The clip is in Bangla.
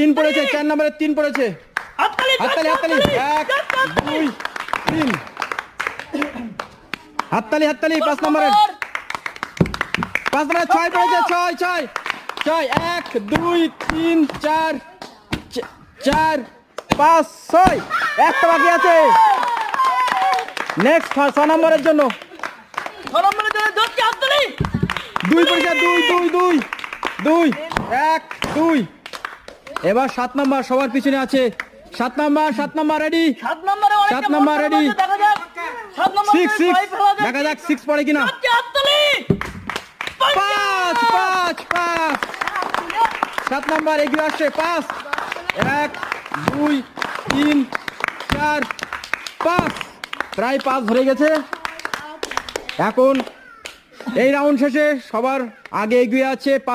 তিন পড়েছে, 4 নম্বরে 3 পড়েছে। হাততালি হাততালি, 1 2 3। হাততালি হাততালি, 5 নম্বরে 6 পড়েছে, 6 6 6, 1 2 3 4 4 5 6। একটা বাকি আছে। নেক্সট 6 নম্বরের জন্য 2 পড়েছে, 2 2 2 2 1 2। এবার 7 নম্বর সবার পিছনে আছে। 7 নম্বর রেডি, 7 নম্বর রেডি। 6 6 দেখা যাক 6 পড়ে কিনা। 5 5 5। 7 নম্বর এগিয়ে আসছে, 5 1 2 3 4 5। প্রায় 5 ধরে গেছে। এখন এই রাউন্ড শেষে সবার আগে এগিয়ে আছে 5